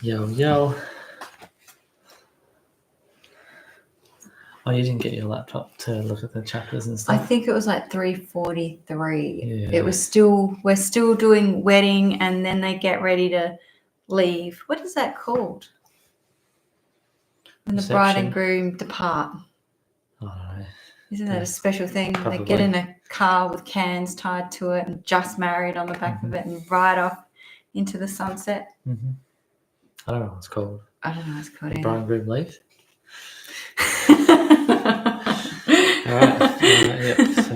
Yo, yo. Oh, you didn't get your laptop to look at the chapters and I stuff? think it was like 3:43. Yeah. It was we're still doing wedding, and then they get ready to leave. What is that called? When the bride and groom depart. I don't know. Isn't that a special thing? Probably. They get in a car with cans tied to it and just married on the back of it and ride off into the sunset. Mm-hmm. I don't know what it's called. I don't know what it's called The either. bride and groom leave? Alright, yep. So,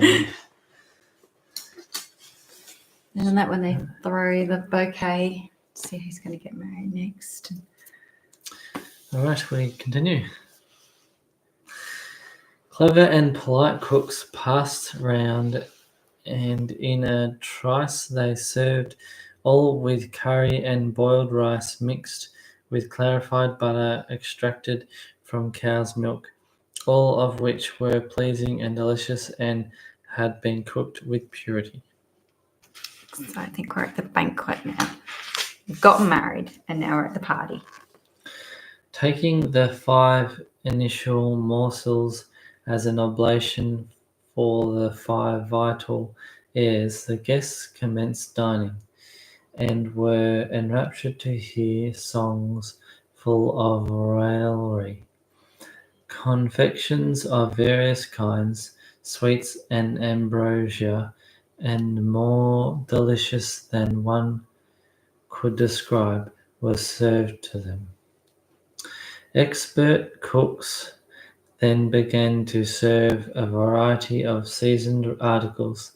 isn't that when they throw the bouquet to see who's going to get married next? alright, we continue. Clever and polite cooks passed round, and in a trice they served all with curry and boiled rice mixed with clarified butter extracted from cow's milk, all of which were pleasing and delicious and had been cooked with purity. So I think we're at the banquet now. We've gotten married and now we're at the party. Taking the 5 initial morsels as an oblation for the 5 vital heirs, the guests commenced dining, and were enraptured to hear songs full of raillery, confections of various kinds, sweets and ambrosia, and more delicious than one could describe, were served to them. Expert cooks then began to serve a variety of seasoned articles,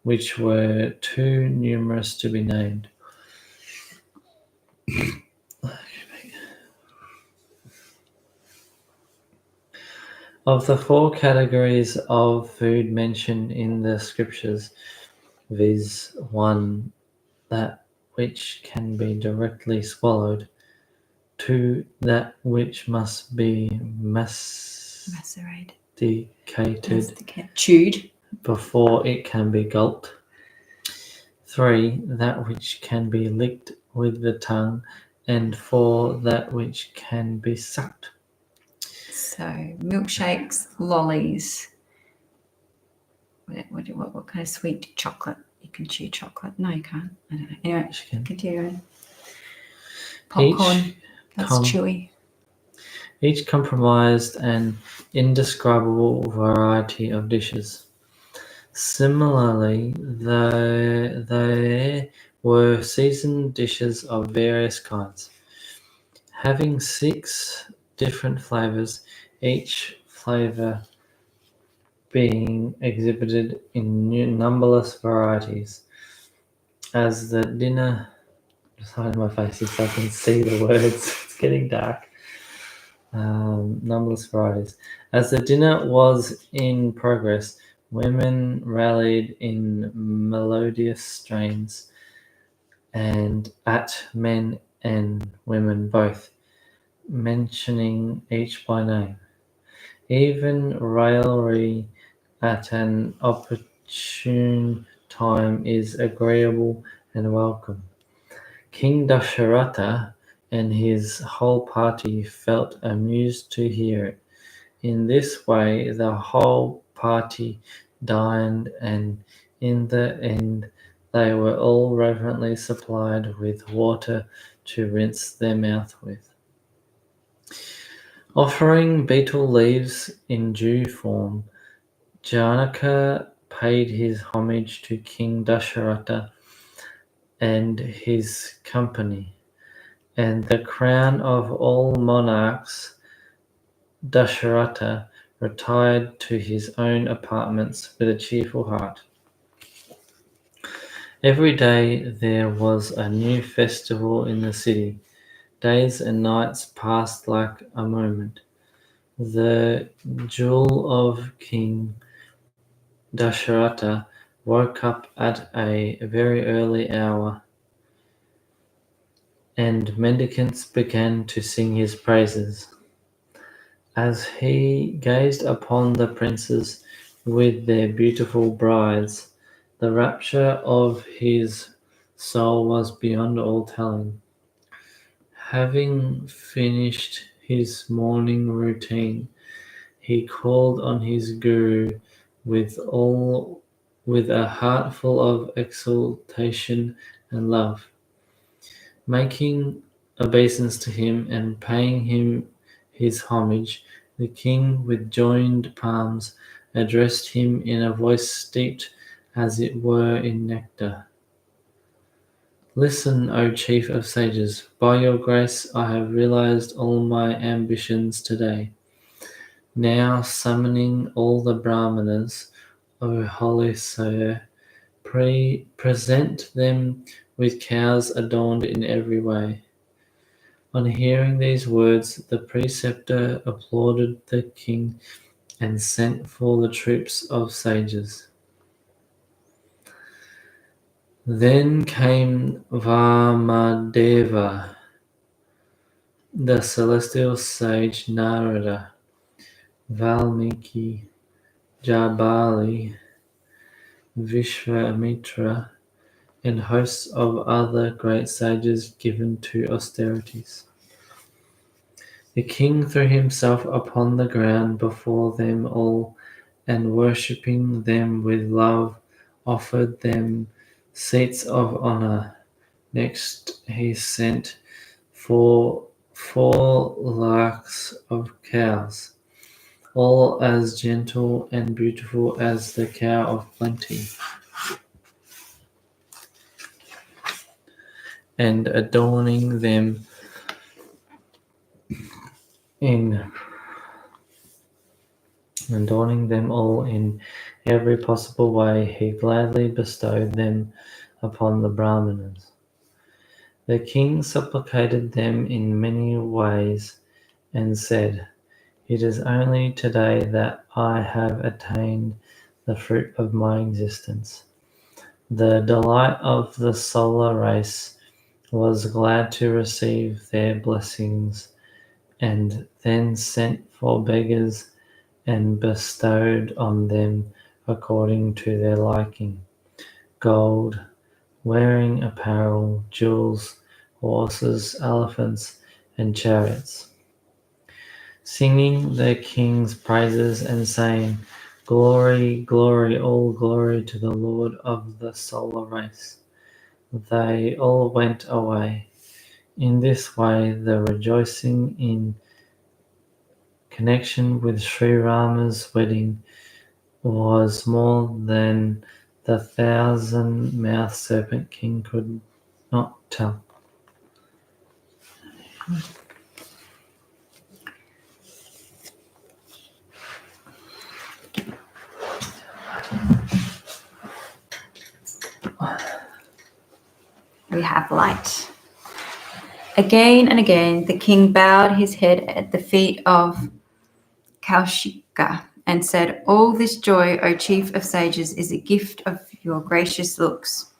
which were too numerous to be named. Of the 4 categories of food mentioned in the scriptures, viz. 1. That which can be directly swallowed, 2. That which must be Macerated. Chewed before it can be gulped, 3. That which can be licked with the tongue, and 4. That which can be sucked. So milkshakes, lollies. What kind of sweet chocolate? You can chew chocolate. No, you can't. I don't know. Anyway, continue. Popcorn. That's chewy. Each comprised an indescribable variety of dishes. Similarly, there were seasoned dishes of various kinds, having 6 different flavors, each flavor being exhibited in numberless varieties. As the dinner, just hide my faces so I can see the words. It's getting dark. Numberless varieties. As the dinner was in progress, women rallied in melodious strains, and at men and women both, mentioning each by name. Even raillery at an opportune time is agreeable and welcome. King Dasharatha and his whole party felt amused to hear it. In this way the whole party dined, and in the end they were all reverently supplied with water to rinse their mouth with. Offering betel leaves in due form, Janaka paid his homage to King Dasharatha and his company, and the crown of all monarchs, Dasharatha retired to his own apartments with a cheerful heart. Every day there was a new festival in the city. Days and nights passed like a moment. The jewel of King Dasharatha woke up at a very early hour, and mendicants began to sing his praises. As he gazed upon the princes with their beautiful brides, the rapture of his soul was beyond all telling. Having finished his morning routine, he called on his guru with with a heart full of exultation and love. Making obeisance to him and paying him his homage, the king with joined palms addressed him in a voice steeped as it were in nectar. Listen, O chief of sages, by your grace I have realized all my ambitions today. Now summoning all the Brahmanas, O holy sir, present them with cows adorned in every way. On hearing these words, the preceptor applauded the king and sent for the troops of sages. Then came Vamadeva, the celestial sage Narada, Valmiki, Jabali, Vishwamitra, and hosts of other great sages given to austerities. The king threw himself upon the ground before them all, and worshipping them with love, offered them seats of honor. Next he sent for 4 lakhs of cows, all as gentle and beautiful as the cow of plenty, and in adorning them all in every possible way, he gladly bestowed them upon the Brahmanas. The king supplicated them in many ways and said, "It is only today that I have attained the fruit of my existence." The delight of the solar race was glad to receive their blessings, and then sent for beggars and bestowed on them according to their liking, gold, wearing apparel, jewels, horses, elephants, and chariots, singing the king's praises and saying, "Glory, glory, all glory to the Lord of the solar race." They all went away. In this way, the rejoicing in connection with Sri Rama's wedding was more than the 1,000-mouthed serpent king could not tell. We have light. Again and again, the king bowed his head at the feet of Kaushika and said, "All this joy, O chief of sages, is a gift of your gracious looks."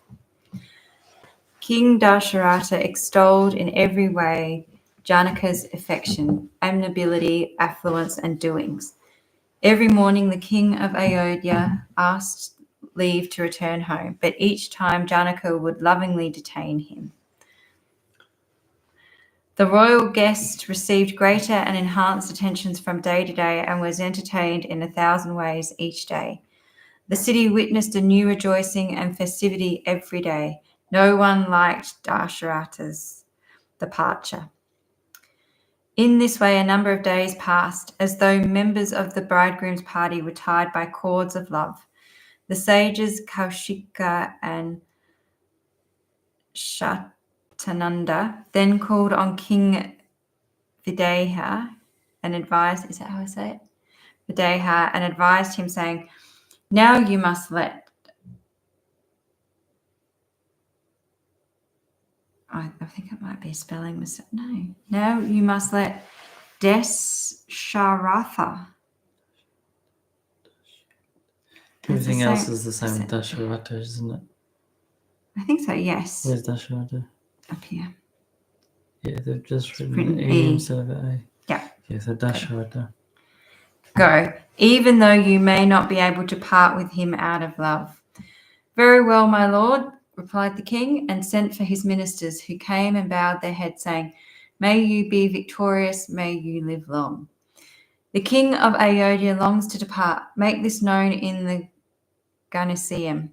King Dasharatha extolled in every way Janaka's affection, amiability, affluence, and doings. Every morning the king of Ayodhya asked leave to return home, but each time Janaka would lovingly detain him. The royal guest received greater and enhanced attentions from day to day and was entertained in 1,000 ways each day. The city witnessed a new rejoicing and festivity every day. No one liked Dasharatha's departure. In this way, a number of days passed, as though members of the bridegroom's party were tied by cords of love. The sages Kaushika and Shatananda then called on King Videha and advised, is that how I say it? Videha, and advised him, saying, "Now you must let," I think it might be a spelling mistake. No. "Now you must let Desharatha." Everything else is the same with Dasharatha, isn't it? I think so, yes. Where's Dasharatha? Up here. Yeah, they've just written E instead of A. Yeah. Yeah, so Dasharatha. Go, even though you may not be able to part with him out of love. "Very well, my lord," replied the king, and sent for his ministers, who came and bowed their heads, saying, May you be victorious, may you live long. The king of Ayodhya longs to depart. Make this known in the Gyneceum.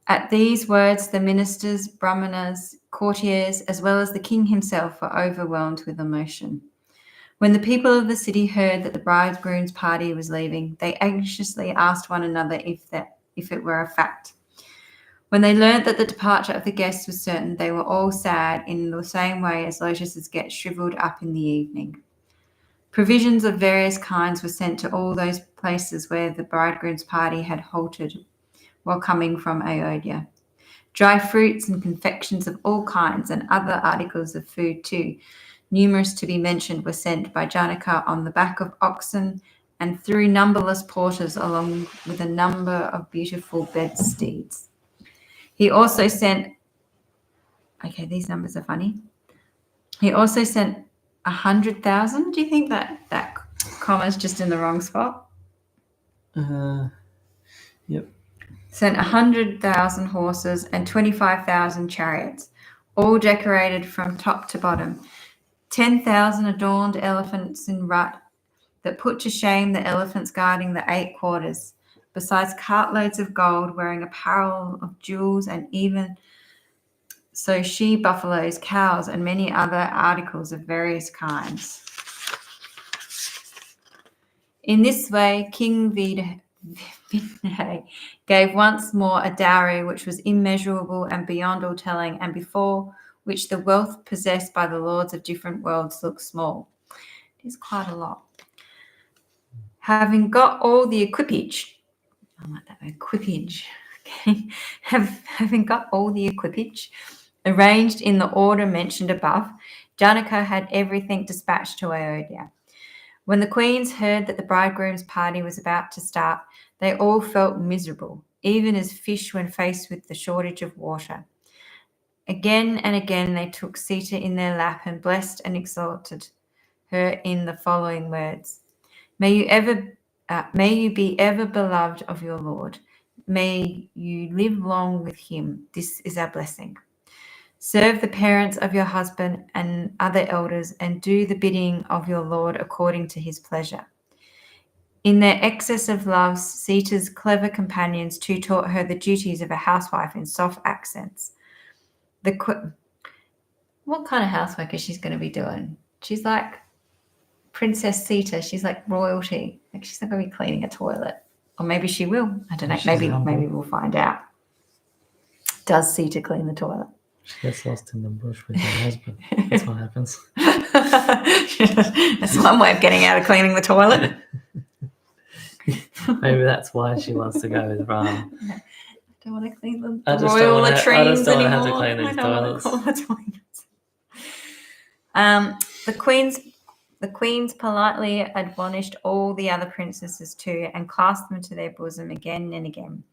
At these words, the ministers, brahmanas, courtiers, as well as the king himself were overwhelmed with emotion. When the people of the city heard that the bridegroom's party was leaving, they anxiously asked one another if it were a fact. When they learnt that the departure of the guests was certain, they were all sad in the same way as lotuses get shriveled up in the evening. Provisions of various kinds were sent to all those places where the bridegroom's party had halted while coming from Ayodhya. Dry fruits and confections of all kinds and other articles of food too, numerous to be mentioned, were sent by Janaka on the back of oxen and through numberless porters, along with a number of beautiful bedsteads. He also sent, okay, these numbers are funny. He also sent 100,000. Do you think that comma's just in the wrong spot? Yep. Sent 100,000 horses and 25,000 chariots, all decorated from top to bottom. 10,000 adorned elephants in rut that put to shame the elephants guarding the 8 quarters, besides cartloads of gold wearing apparel of jewels, and even so she buffaloes, cows, and many other articles of various kinds. In this way, King Vidhe gave once more a dowry which was immeasurable and beyond all telling, and before which the wealth possessed by the lords of different worlds looked small. It is quite a lot. Having got all the equipage, I like that word, equipage, okay, having got all the equipage arranged in the order mentioned above, Janaka had everything dispatched to Ayodhya. When the queens heard that the bridegroom's party was about to start, they all felt miserable, even as fish when faced with the shortage of water. Again and again they took Sita in their lap and blessed and exalted her in the following words: May you be ever beloved of your Lord. May you live long with him. This is our blessing. Serve the parents of your husband and other elders, and do the bidding of your Lord according to his pleasure. In their excess of love, Sita's clever companions too taught her the duties of a housewife in soft accents. What kind of housework is she going to be doing? She's like Princess Sita. She's like royalty. Like, she's not going to be cleaning a toilet. Or maybe she will. I don't know. Maybe we'll find out. Does Sita clean the toilet? She gets lost in the bush with her husband. That's what happens. That's one way of getting out of cleaning the toilet. Maybe that's why she wants to go with Ram. I don't want to clean the royal latrines anymore. I just don't want to have to clean these toilets. The queens politely admonished all the other princesses too, and clasped them to their bosom again and again.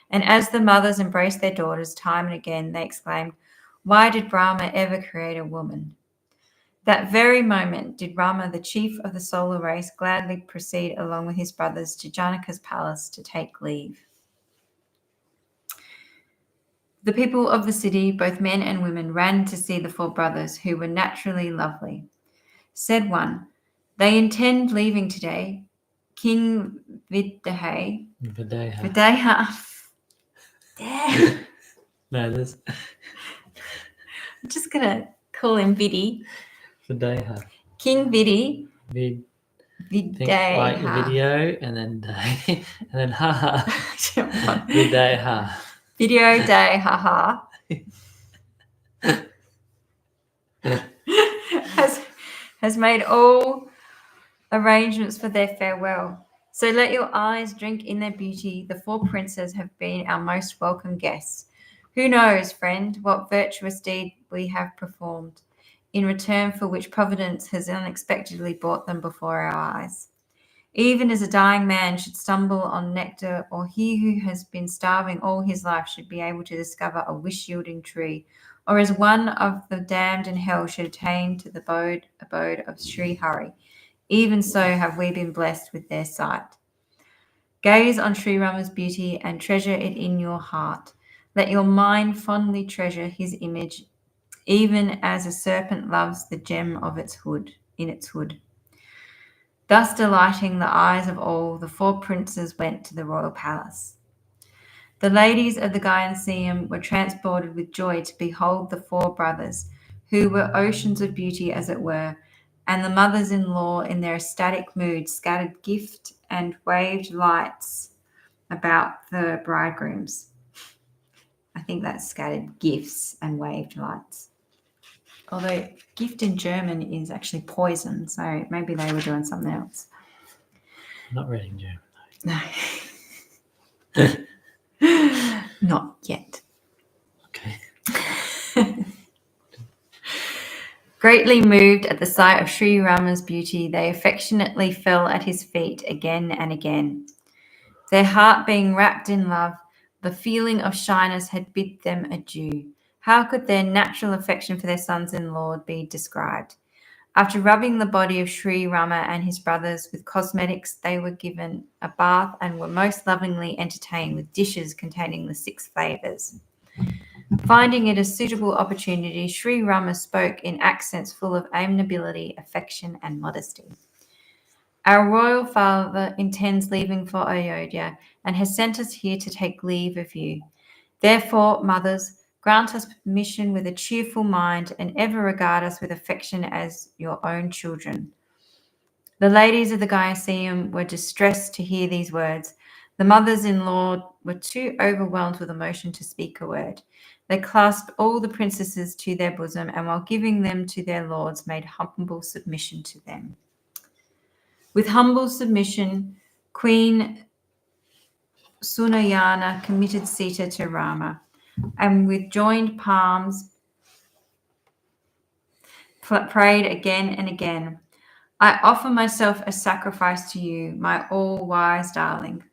And as the mothers embraced their daughters time and again, they exclaimed, "Why did Brahma ever create a woman?" That very moment did Rama, the chief of the solar race, gladly proceed along with his brothers to Janaka's palace to take leave. The people of the city, both men and women, ran to see the 4 brothers, who were naturally lovely. Said one, "They intend leaving today. King Videha. No, this. I'm just going to call him Vidi. Videha. King Vidi. Think Videha. like video and then day and then haha. Videha. Video day, haha. has made all arrangements for their farewell. So let your eyes drink in their beauty. The 4 princes have been our most welcome guests. Who knows, friend, what virtuous deed we have performed, in return for which Providence has unexpectedly brought them before our eyes. Even as a dying man should stumble on nectar, or he who has been starving all his life should be able to discover a wish-yielding tree, or as one of the damned in hell should attain to the abode of Sri Hari, even so have we been blessed with their sight. Gaze on Sri Rama's beauty and treasure it in your heart. Let your mind fondly treasure his image even as a serpent loves the gem of its hood, in its hood. Thus delighting the eyes of all, the 4 princes went to the royal palace. The ladies of the Gyneceum were transported with joy to behold the 4 brothers, who were oceans of beauty as it were, and the mothers-in-law in their ecstatic mood scattered gift and waved lights about the bridegrooms. I think that's scattered gifts and waved lights. Although gift in German is actually poison, so maybe they were doing something else. I'm not reading German. No. Not yet. Okay. Greatly moved at the sight of Sri Rama's beauty, they affectionately fell at his feet again and again. Their heart being wrapped in love, the feeling of shyness had bid them adieu. How could their natural affection for their sons-in-law be described? After rubbing the body of Sri Rama and his brothers with cosmetics, they were given a bath and were most lovingly entertained with dishes containing the 6 flavors. Finding it a suitable opportunity, Sri Rama spoke in accents full of amiability, affection, and modesty. Our royal father intends leaving for Ayodhya and has sent us here to take leave of you. Therefore, mothers, grant us permission with a cheerful mind and ever regard us with affection as your own children. The ladies of the Gyneceum were distressed to hear these words. The mothers-in-law were too overwhelmed with emotion to speak a word. They clasped all the princesses to their bosom, and while giving them to their lords, made humble submission to them. With humble submission, Queen Sunayana committed Sita to Rama, and with joined palms prayed again and again, I offer myself a sacrifice to you, my all-wise darling.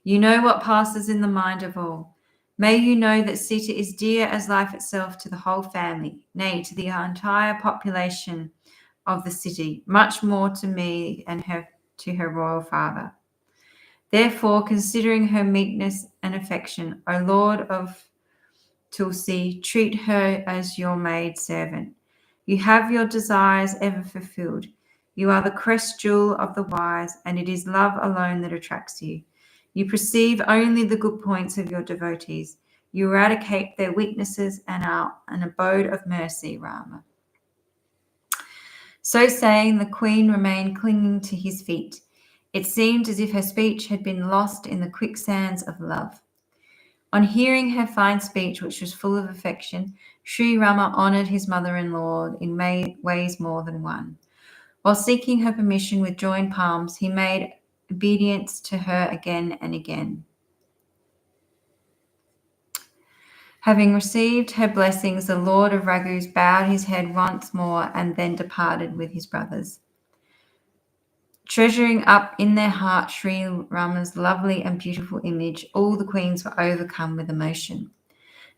You know what passes in the mind of all. May you know that Sita is dear as life itself to the whole family, nay, to the entire population of the city, much more to me and to her royal father. Therefore, considering her meekness and affection, O Lord of Tulsi, treat her as your maid servant. You have your desires ever fulfilled. You are the crest jewel of the wise, and it is love alone that attracts you. You perceive only the good points of your devotees. You eradicate their weaknesses and are an abode of mercy, Rama. So saying, the queen remained clinging to his feet. It seemed as if her speech had been lost in the quicksands of love. On hearing her fine speech, which was full of affection, Sri Rama honoured his mother-in-law in ways more than one. While seeking her permission with joined palms, he made obedience to her again and again. Having received her blessings, the Lord of Raghus bowed his head once more and then departed with his brothers. Treasuring up in their heart Sri Rama's lovely and beautiful image, all the queens were overcome with emotion.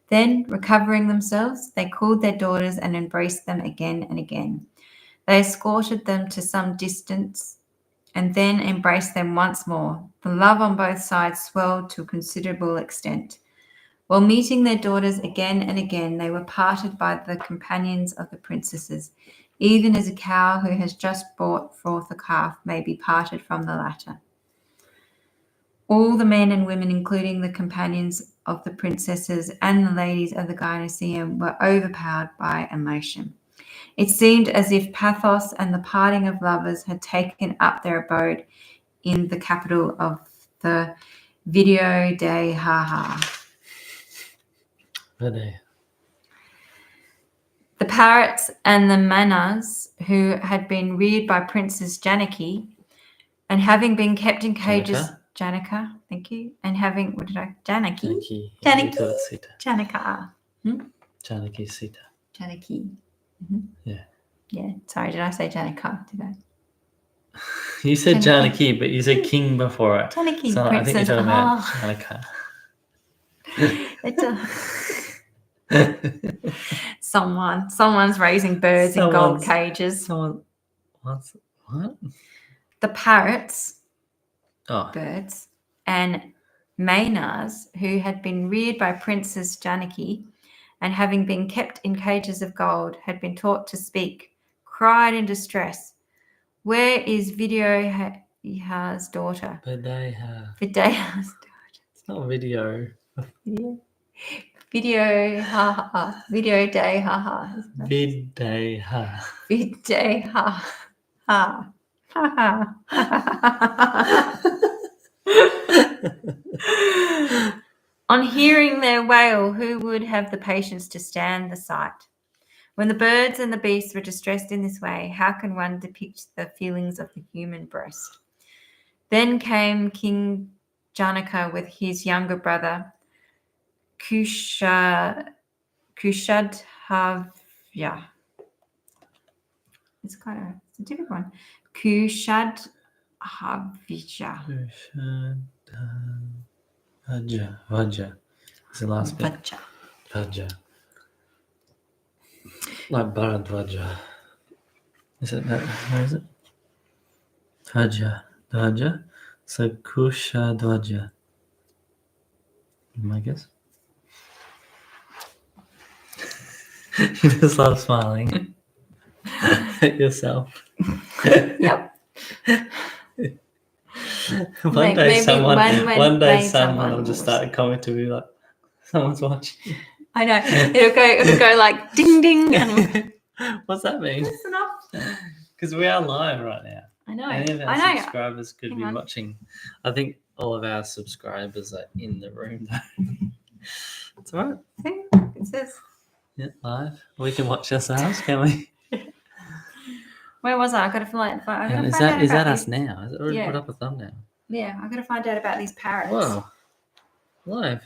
Then, recovering themselves, they called their daughters and embraced them again and again. They escorted them to some distance and then embraced them once more. The love on both sides swelled to a considerable extent. While meeting their daughters again and again, they were parted by the companions of the princesses, even as a cow who has just brought forth a calf may be parted from the latter. All the men and women, including the companions of the princesses and the ladies of the Gyneceum, were overpowered by emotion. It seemed as if pathos and the parting of lovers had taken up their abode in the capital of the Video de Doha. The parrots and the manas, who had been reared by Princess Janaki, and having been kept in cages, Janaka, thank you, and having Janaki, Janaka, Janaki Sita. Janaki. Mm-hmm. Yeah. Sorry, did I say Janaka? Did I? You said Janaki, but you said king before it. Janaki, so princess. I think you're talking about Janaka. Someone's raising birds in gold cages. What? The parrots, birds, and manas, who had been reared by Princess Janaki, and having been kept in cages of gold, had been taught to speak, cried in distress, "Where is Videoha's daughter?" Videha. Videoha's It's not video. daughter. Video ha. Video day ha. Videha. Video ha. Ha. Ha ha. On hearing their wail, who would have the patience to stand the sight? When the birds and the beasts were distressed in this way, how can one depict the feelings of the human breast? Then came King Janaka with his younger brother, Kushadhavya. It's a difficult one. Kushadhavya. Vaja. It's the last bit. Vaja. Like Bharadvaja. Is it that? Where is it? Dhaja. So Kushadvaja. My guess. You just love smiling at yourself. Yep. One day someone someone will just start commenting to be like, someone's watching. I know. It'll go like ding ding. And what's that mean? that's enough. Because we are live right now. I know. Any of our subscribers could be watching. I think all of our subscribers are in the room though. It's all right. See? It says. Yeah, live. We can watch ourselves, can we? Where was I? I got to find out. Is that us now? Is it already put up a thumbnail? Yeah, I got to find out about these parrots. Whoa. Live.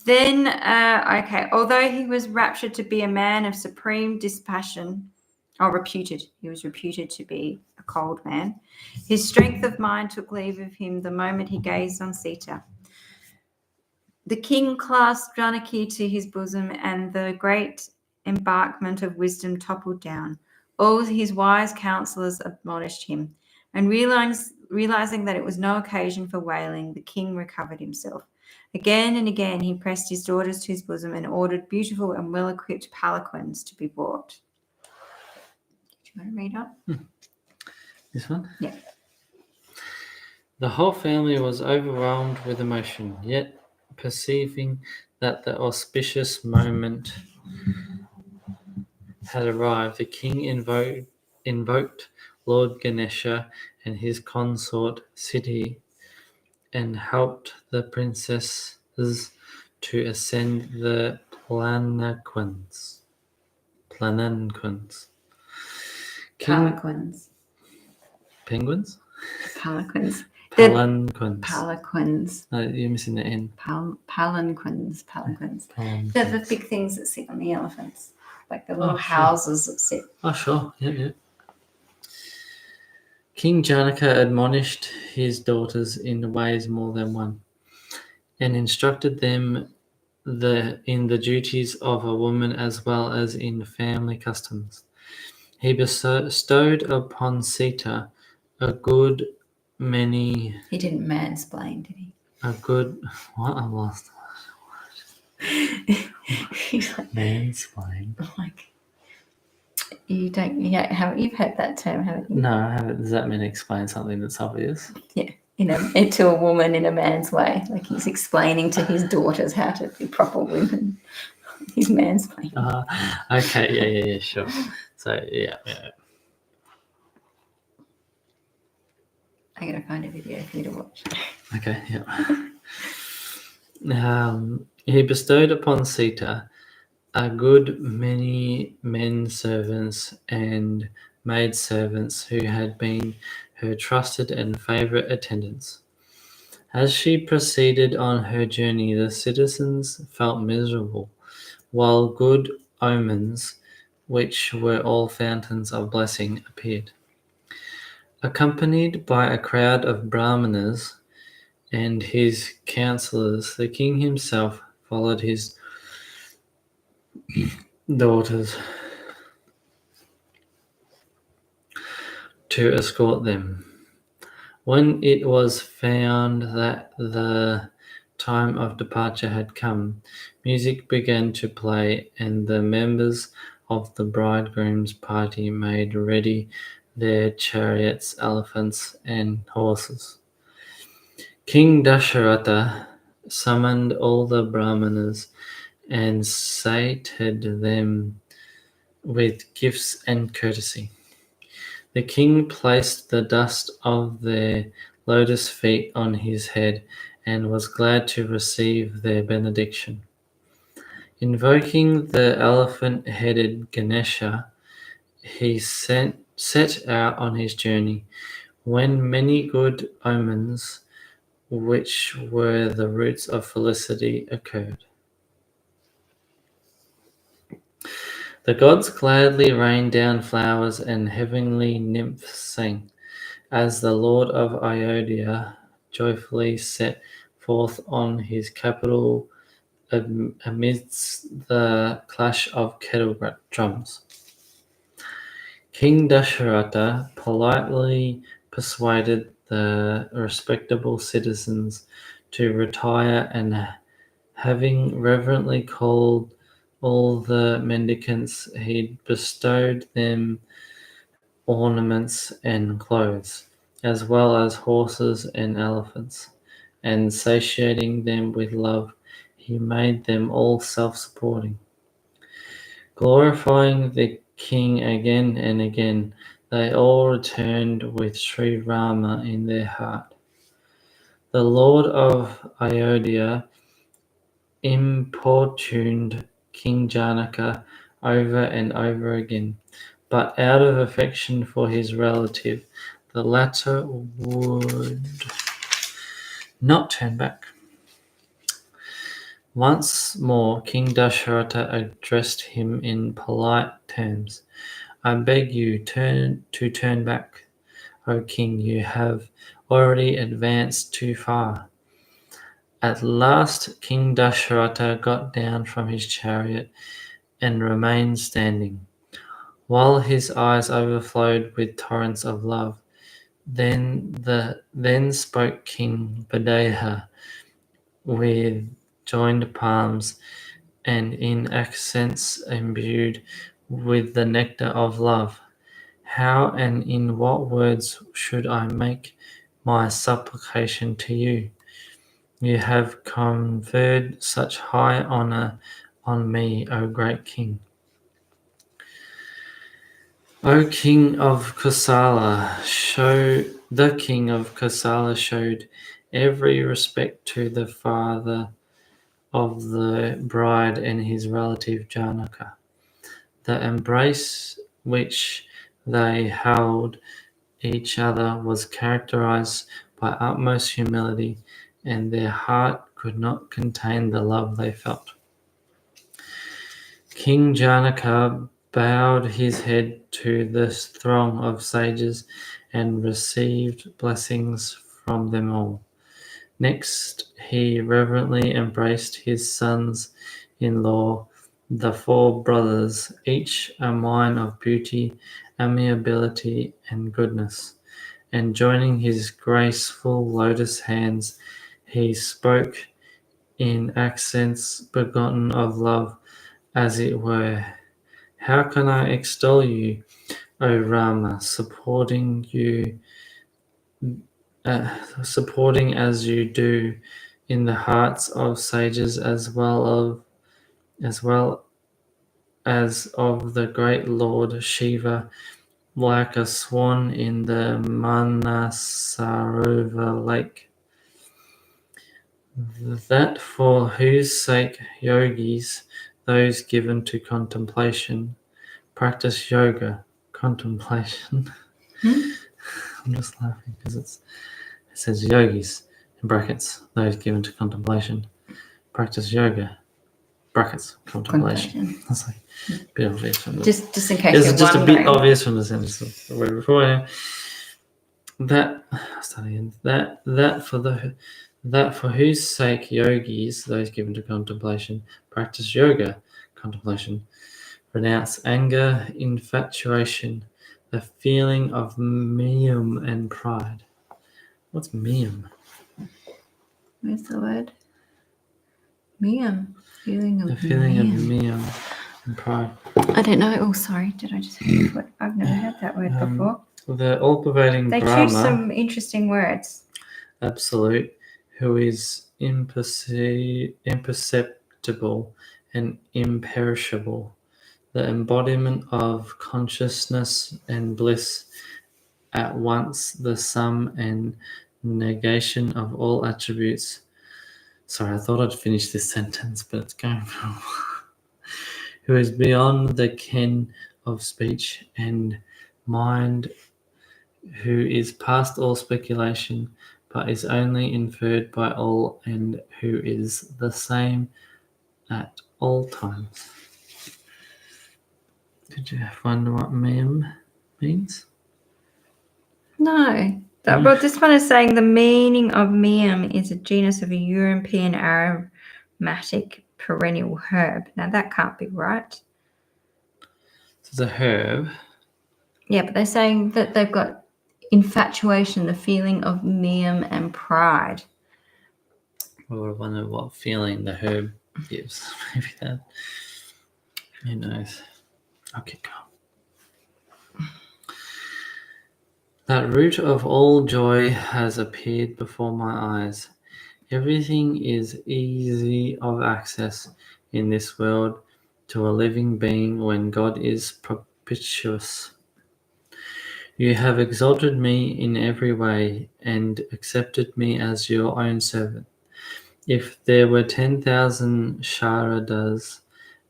Then, okay, although he was raptured to be a man of supreme dispassion, he was reputed to be a cold man, his strength of mind took leave of him the moment he gazed on Sita. The king clasped Janaki to his bosom, and the great embankment of wisdom toppled down. All his wise counselors admonished him, and realizing that it was no occasion for wailing, the king recovered himself. Again and again he pressed his daughters to his bosom and ordered beautiful and well-equipped palanquins to be brought. Do you want to read on? This one? Yeah. The whole family was overwhelmed with emotion, yet perceiving that the auspicious moment had arrived, the king invoked Lord Ganesha and his consort Siddhi and helped the princesses to ascend the palanquins. Palanquins. Penguins? Palanquins. Palanquins. No, you're missing the N. Palanquins. They're the big things that sit on the elephants, like the little houses that sit. Oh, sure. Yeah. King Janaka admonished his daughters in ways more than one, and instructed them in the duties of a woman as well as in family customs. He bestowed upon Sita a good many... He didn't mansplain, did he? A good... What? I lost. He's like... Mansplain? Like... You've heard that term, haven't you? No, I haven't. Does that mean explain something that's obvious? Yeah, to a woman in a man's way. Like he's explaining to his daughters how to be proper women. He's mansplaining. Okay, yeah, sure. So, yeah. I gotta find a video for you to watch. Okay, yeah. He bestowed upon Sita a good many men servants and maid servants who had been her trusted and favourite attendants. As she proceeded on her journey, the citizens felt miserable, while good omens, which were all fountains of blessing, appeared. Accompanied by a crowd of Brahmanas and his counsellors, the king himself followed his daughters to escort them. When it was found that the time of departure had come, music began to play, and the members of the bridegroom's party made ready their chariots, elephants, and horses. King Dasharatha summoned all the Brahmanas and sated them with gifts and courtesy. The king placed the dust of their lotus feet on his head and was glad to receive their benediction. Invoking the elephant-headed Ganesha, he set out on his journey. When many good omens, which were the roots of felicity, occurred. The gods gladly rained down flowers and heavenly nymphs sang, as the Lord of Ayodhya joyfully set forth on his capital amidst the clash of kettle drums. King Dasharatha politely persuaded the respectable citizens to retire, and having reverently called all the mendicants, he bestowed them ornaments and clothes, as well as horses and elephants, and satiating them with love, he made them all self-supporting. Glorifying the king again and again, they all returned with Sri Rama in their heart. The Lord of Ayodhya importuned King Janaka over and over again, but out of affection for his relative, the latter would not turn back. Once more King Dasharatha addressed him in polite terms. I beg you to turn back, O king, you have already advanced too far. At last King Dasharatha got down from his chariot and remained standing, while his eyes overflowed with torrents of love. Then spoke King Badeha with joined palms and in accents imbued with the nectar of love. How and in what words should I make my supplication to you? You have conferred such high honor on me, O great king. O king of Kosala, the king of Kosala showed every respect to the father of the bride and his relative Janaka. The embrace which they held each other was characterized by utmost humility, and their heart could not contain the love they felt. King Janaka bowed his head to the throng of sages and received blessings from them all. Next, he reverently embraced his sons-in-law, the four brothers, each a mine of beauty, amiability, and goodness, and joining his graceful lotus hands, he spoke in accents begotten of love, as it were. How can I extol you, O Rama, supporting as you do in the hearts of sages as well as of the great Lord Shiva, like a swan in the Manasarovar lake. That for whose sake yogis, those given to contemplation, practice yoga, contemplation. I'm just laughing because it says yogis in brackets, those given to contemplation, practice yoga, brackets, contemplation. That's like a bit obvious from the Just in case It's you're just wondering. a bit obvious from the sentence of the way before. That for whose sake yogis, those given to contemplation, practice yoga, contemplation, renounce anger, infatuation, the feeling of miyum and pride. What's miyum? Where's the word? Miyam. Feeling of The feeling of Miyam. miyam and pride. I don't know. Oh, sorry. Did I just hear what? I've never heard that word before. The all-pervading They Brahma, choose some interesting words. absolute, who is imperceptible and imperishable, the embodiment of consciousness and bliss, at once the sum and negation of all attributes. Sorry, I thought I'd finish this sentence, but it's going wrong. Who is beyond the ken of speech and mind, who is past all speculation, but is only inferred by all, and who is the same at all times. Did you wonder what mem means? No. But this one is saying the meaning of Miyam is a genus of a European aromatic perennial herb. Now, that can't be right. It's a herb. Yeah, but they're saying that they've got infatuation, the feeling of Miyam and pride. Or I wonder what feeling the herb gives. Maybe that. Who knows? I'll keep going. That root of all joy has appeared before my eyes. Everything is easy of access in this world to a living being when God is propitious. You have exalted me in every way and accepted me as your own servant. If there were 10,000 Sharadas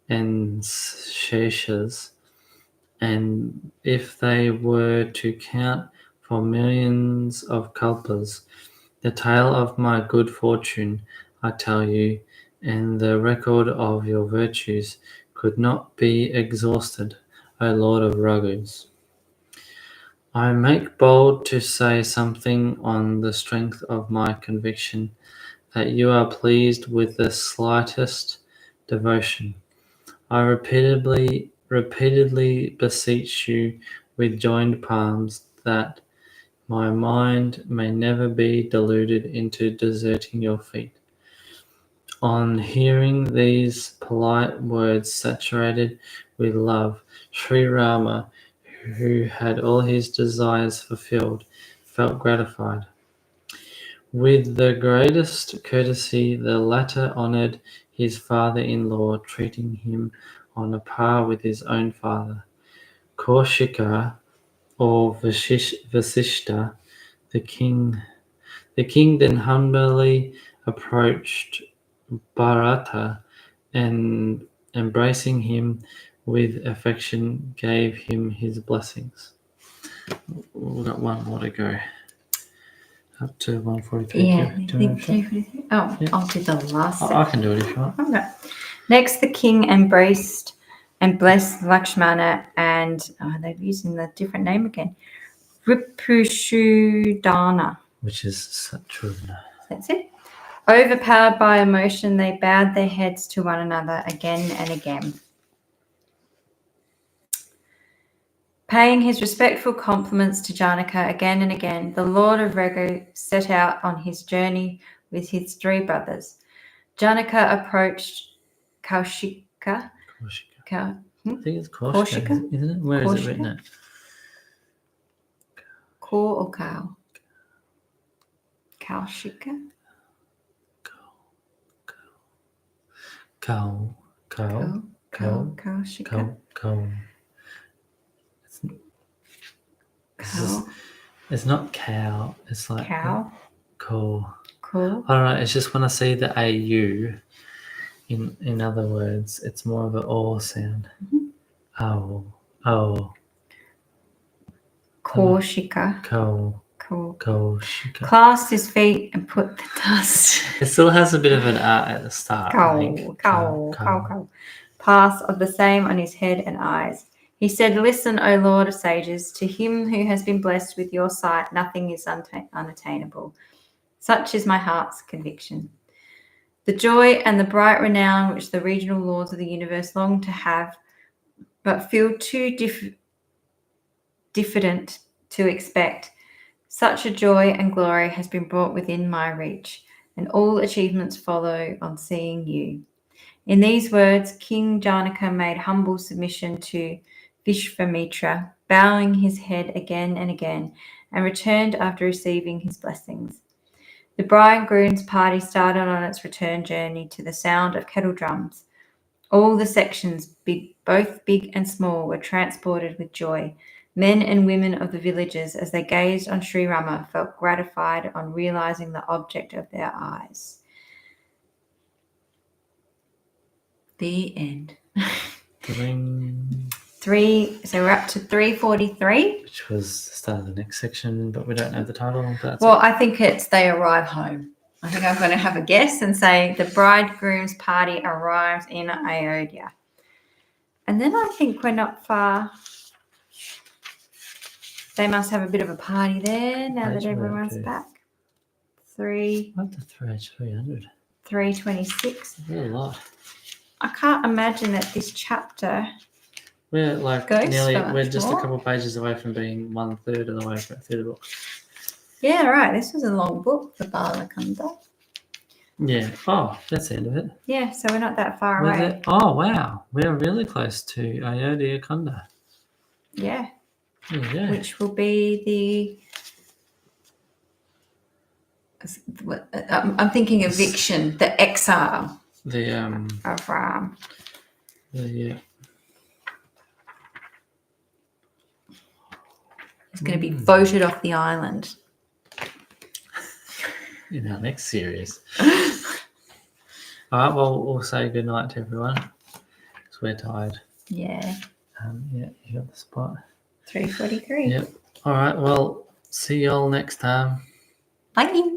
and Sheshas, and if they were to count for millions of kalpas, the tale of my good fortune, I tell you, and the record of your virtues could not be exhausted, O Lord of Raghus. I make bold to say something on the strength of my conviction that you are pleased with the slightest devotion. I repeatedly beseech you with joined palms that my mind may never be deluded into deserting your feet. On hearing these polite words saturated with love, Sri Rama, who had all his desires fulfilled, felt gratified. With the greatest courtesy, the latter honoured his father-in-law, treating him on a par with his own father. Kaushika, or Vasishta, the king then humbly approached Bharata and, embracing him with affection, gave him his blessings. We've got one more to go. Up to 143. Yeah, Do you want to try? Oh, Yeah. I'll do the last I can do it if you want. Okay. Next, the king embraced and blessed Lakshmana and they're using the different name again, Ripushudana. Which is Saturna. That's it. Overpowered by emotion, they bowed their heads to one another again and again. Paying his respectful compliments to Janaka again and again, the Lord of Regu set out on his journey with his three brothers. Janaka approached Kaushika. I think it's Kaushika? Kaushika, isn't it? Where is it written at? Kau or cow? Kaushika? Kaushika. It's not cow. It's like Cow. cool. Cool. I don't know. It's just when I see the AU in other words, it's more of an O sound. Oh. Kaushika. Cool. Kaushika. Clasped his feet and put the dust. It still has a bit of an R at the start. Cow. Pass of the same on his head and eyes. He said, "Listen, O Lord of sages, to him who has been blessed with your sight, nothing is unattainable. Such is my heart's conviction. The joy and the bright renown which the regional lords of the universe long to have, but feel too diffident to expect. Such a joy and glory has been brought within my reach. and all achievements follow on seeing you. In these words, King Janaka made humble submission to Vishvamitra, bowing his head again and again, and returned after receiving his blessings. The bridegroom's party started on its return journey to the sound of kettle drums. All the sections, both big and small, were transported with joy. Men and women of the villages, as they gazed on Sri Rama, felt gratified on realizing the object of their eyes. The end. So we're up to 343. Which was the start of the next section, but we don't know the title. Well, I think it's they arrive home. I think I'm going to have a guess and say the bridegroom's party arrives in Ayodhya. And then I think we're not far. They must have a bit of a party there now that everyone's back. Up to 300. 326. A lot. I can't imagine that this chapter. We're like goes we're just a couple of pages away from being 1/3 of the way through the book. Yeah, right. This was a long book, the Balakanda. Yeah. Oh, that's the end of it. Yeah, so we're not that far away. Oh, wow. We're really close to Ayodhya Kunda. Yeah. Yeah. Which will be I'm thinking eviction, the exile. Of Ram. Yeah. He's going to be voted off the island. In our next series. All right, well, we'll say good night to everyone because we're tired. Yeah. Yeah, you got the spot. 343. Yep. All right, well, see y'all next time. Bye.